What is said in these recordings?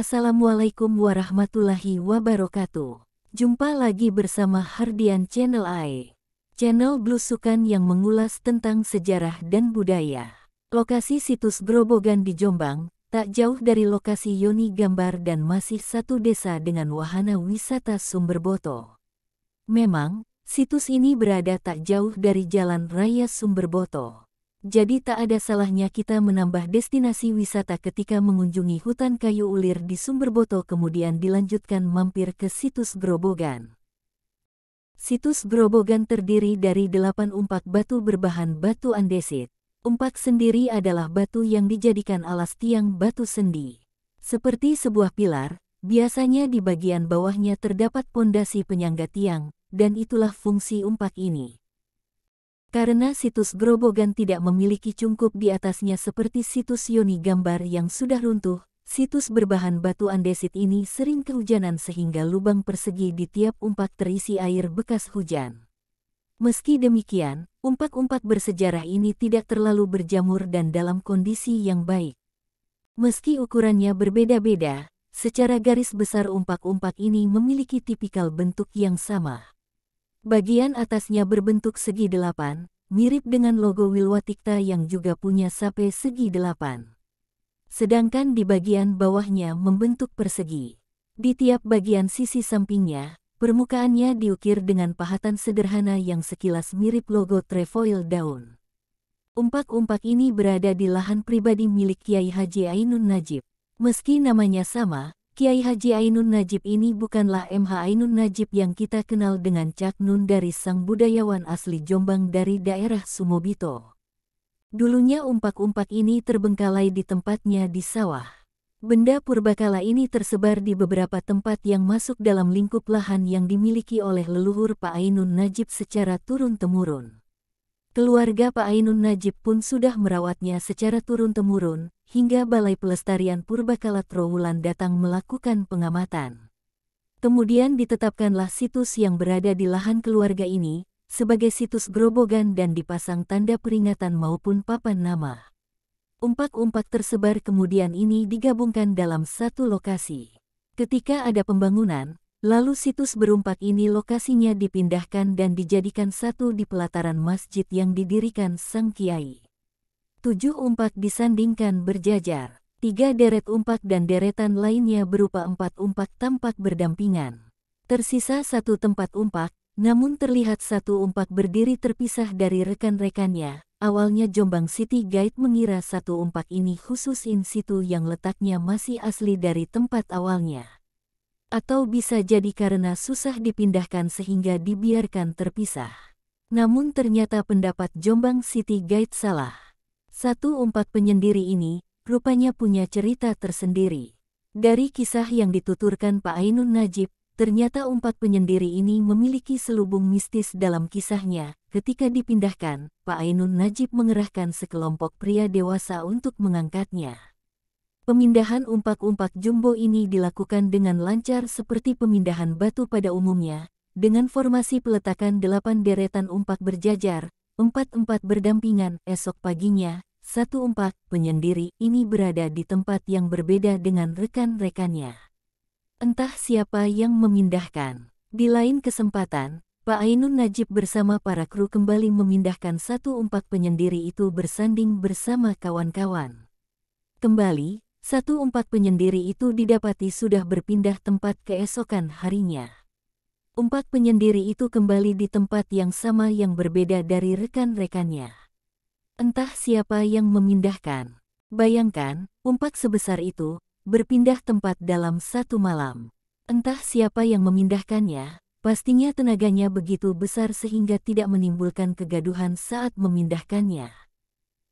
Assalamualaikum warahmatullahi wabarakatuh. Jumpa lagi bersama Hardian Channel AE. Channel belusukan yang mengulas tentang sejarah dan budaya. Lokasi situs Grobogan di Jombang, tak jauh dari lokasi Yoni Gambar dan masih satu desa dengan wahana wisata Sumberboto. Memang, situs ini berada tak jauh dari Jalan Raya Sumberboto. Jadi tak ada salahnya kita menambah destinasi wisata ketika mengunjungi hutan kayu ulir di Sumberboto kemudian dilanjutkan mampir ke situs Grobogan. Situs Grobogan terdiri dari 8 umpak batu berbahan batu andesit. Umpak sendiri adalah batu yang dijadikan alas tiang batu sendi. Seperti sebuah pilar, biasanya di bagian bawahnya terdapat pondasi penyangga tiang, dan itulah fungsi umpak ini. Karena situs Grobogan tidak memiliki cungkup di atasnya seperti situs Yoni Gambar yang sudah runtuh, situs berbahan batu andesit ini sering kehujanan sehingga lubang persegi di tiap umpak terisi air bekas hujan. Meski demikian, umpak-umpak bersejarah ini tidak terlalu berjamur dan dalam kondisi yang baik. Meski ukurannya berbeda-beda, secara garis besar umpak-umpak ini memiliki tipikal bentuk yang sama. Bagian atasnya berbentuk segi 8, mirip dengan logo Wilwatikta yang juga punya sape segi 8. Sedangkan di bagian bawahnya membentuk persegi. Di tiap bagian sisi sampingnya, permukaannya diukir dengan pahatan sederhana yang sekilas mirip logo trefoil daun. Umpak-umpak ini berada di lahan pribadi milik Kiai Haji Ainun Najib. Meski namanya sama, Kiai Haji Ainun Najib ini bukanlah MH Ainun Najib yang kita kenal dengan Cak Nun dari sang budayawan asli Jombang dari daerah Sumobito. Dulunya umpak-umpak ini terbengkalai di tempatnya di sawah. Benda purbakala ini tersebar di beberapa tempat yang masuk dalam lingkup lahan yang dimiliki oleh leluhur Pak Ainun Najib secara turun-temurun. Keluarga Pak Ainun Najib pun sudah merawatnya secara turun-temurun, hingga Balai Pelestarian Purbakala Trowulan datang melakukan pengamatan. Kemudian ditetapkanlah situs yang berada di lahan keluarga ini, sebagai situs Grobogan dan dipasang tanda peringatan maupun papan nama. Umpak-umpak tersebar kemudian ini digabungkan dalam satu lokasi. Ketika ada pembangunan, lalu situs berumpak ini lokasinya dipindahkan dan dijadikan satu di pelataran masjid yang didirikan sang kiai. 7 umpak disandingkan berjajar. 3 deret umpak dan deretan lainnya berupa 4 umpak tampak berdampingan. Tersisa 1 tempat umpak, namun terlihat 1 umpak berdiri terpisah dari rekan-rekannya. Awalnya Jombang City Guide mengira 1 umpak ini khusus in situ yang letaknya masih asli dari tempat awalnya. Atau bisa jadi karena susah dipindahkan sehingga dibiarkan terpisah. Namun ternyata pendapat Jombang City Guide salah. 1 umpak penyendiri ini, rupanya punya cerita tersendiri. Dari kisah yang dituturkan Pak Ainun Najib, ternyata umpak penyendiri ini memiliki selubung mistis dalam kisahnya. Ketika dipindahkan, Pak Ainun Najib mengerahkan sekelompok pria dewasa untuk mengangkatnya. Pemindahan umpak-umpak jumbo ini dilakukan dengan lancar seperti pemindahan batu pada umumnya, dengan formasi peletakan 8 deretan umpak berjajar, 4-4 berdampingan. Esok paginya, 1 umpak penyendiri ini berada di tempat yang berbeda dengan rekan-rekannya. Entah siapa yang memindahkan. Di lain kesempatan, Pak Ainun Najib bersama para kru kembali memindahkan 1 umpak penyendiri itu bersanding bersama kawan-kawan. Kembali, 1 umpak penyendiri itu didapati sudah berpindah tempat keesokan harinya. Umpak penyendiri itu kembali di tempat yang sama yang berbeda dari rekan-rekannya. Entah siapa yang memindahkan. Bayangkan, umpak sebesar itu berpindah tempat dalam 1 malam. Entah siapa yang memindahkannya, pastinya tenaganya begitu besar sehingga tidak menimbulkan kegaduhan saat memindahkannya.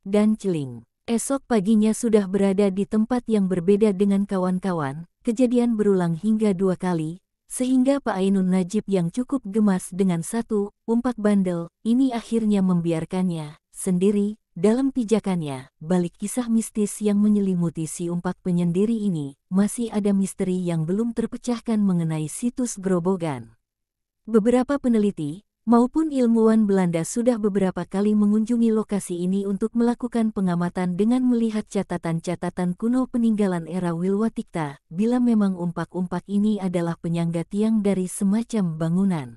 Dan celing, esok paginya sudah berada di tempat yang berbeda dengan kawan-kawan. Kejadian berulang hingga 2 kali, sehingga Pak Ainun Najib yang cukup gemas dengan 1 umpak bandel ini akhirnya membiarkannya sendiri. Dalam pijakannya, balik kisah mistis yang menyelimuti si umpak penyendiri ini, masih ada misteri yang belum terpecahkan mengenai situs Grobogan. Beberapa peneliti maupun ilmuwan Belanda sudah beberapa kali mengunjungi lokasi ini untuk melakukan pengamatan dengan melihat catatan-catatan kuno peninggalan era Wilwatikta, bila memang umpak-umpak ini adalah penyangga tiang dari semacam bangunan.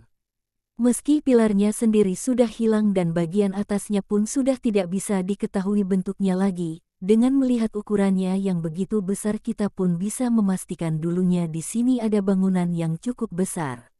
Meski pilarnya sendiri sudah hilang dan bagian atasnya pun sudah tidak bisa diketahui bentuknya lagi, dengan melihat ukurannya yang begitu besar kita pun bisa memastikan dulunya di sini ada bangunan yang cukup besar.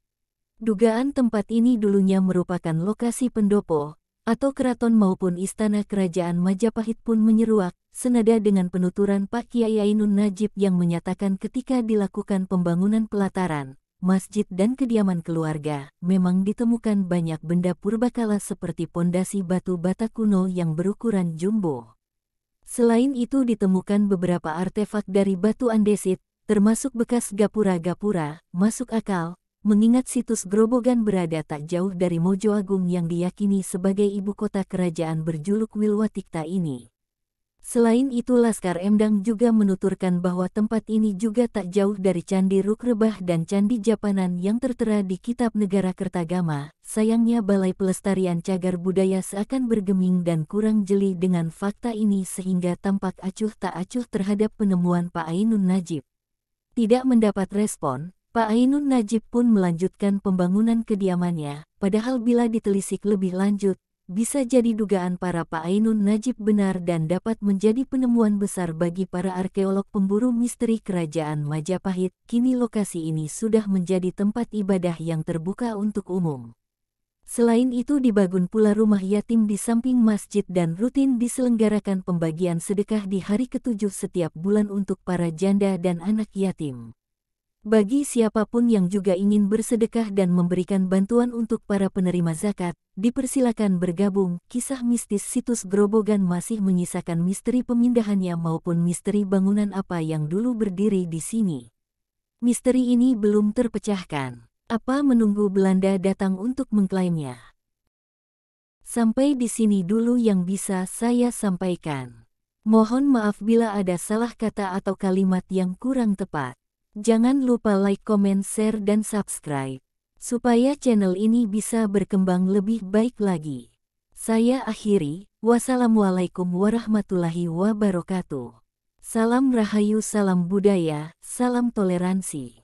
Dugaan tempat ini dulunya merupakan lokasi pendopo, atau keraton maupun istana kerajaan Majapahit pun menyeruak, senada dengan penuturan Pak Kiai Ainun Najib yang menyatakan ketika dilakukan pembangunan pelataran, masjid dan kediaman keluarga, memang ditemukan banyak benda purbakala seperti pondasi batu bata kuno yang berukuran jumbo. Selain itu ditemukan beberapa artefak dari batu andesit, termasuk bekas gapura-gapura, masuk akal, mengingat situs Grobogan berada tak jauh dari Mojo Agung yang diyakini sebagai ibu kota kerajaan berjuluk Wilwatikta ini. Selain itu Laskar Emdang juga menuturkan bahwa tempat ini juga tak jauh dari Candi Rukrebah dan Candi Japanan yang tertera di Kitab Negara Kertagama. Sayangnya Balai Pelestarian Cagar Budaya seakan bergeming dan kurang jeli dengan fakta ini sehingga tampak acuh tak acuh terhadap penemuan Pak Ainun Najib. Tidak mendapat respon, Pak Ainun Najib pun melanjutkan pembangunan kediamannya, padahal bila ditelisik lebih lanjut, bisa jadi dugaan para Pak Ainun Najib benar dan dapat menjadi penemuan besar bagi para arkeolog pemburu misteri kerajaan Majapahit. Kini lokasi ini sudah menjadi tempat ibadah yang terbuka untuk umum. Selain itu dibangun pula rumah yatim di samping masjid dan rutin diselenggarakan pembagian sedekah di hari ke-7 setiap bulan untuk para janda dan anak yatim. Bagi siapapun yang juga ingin bersedekah dan memberikan bantuan untuk para penerima zakat, dipersilakan bergabung. Kisah mistis situs Grobogan masih menyisakan misteri pemindahannya maupun misteri bangunan apa yang dulu berdiri di sini. Misteri ini belum terpecahkan. Apa menunggu Belanda datang untuk mengklaimnya? Sampai di sini dulu yang bisa saya sampaikan. Mohon maaf bila ada salah kata atau kalimat yang kurang tepat. Jangan lupa like, comment, share, dan subscribe, supaya channel ini bisa berkembang lebih baik lagi. Saya akhiri, wassalamualaikum warahmatullahi wabarakatuh. Salam Rahayu, salam budaya, salam toleransi.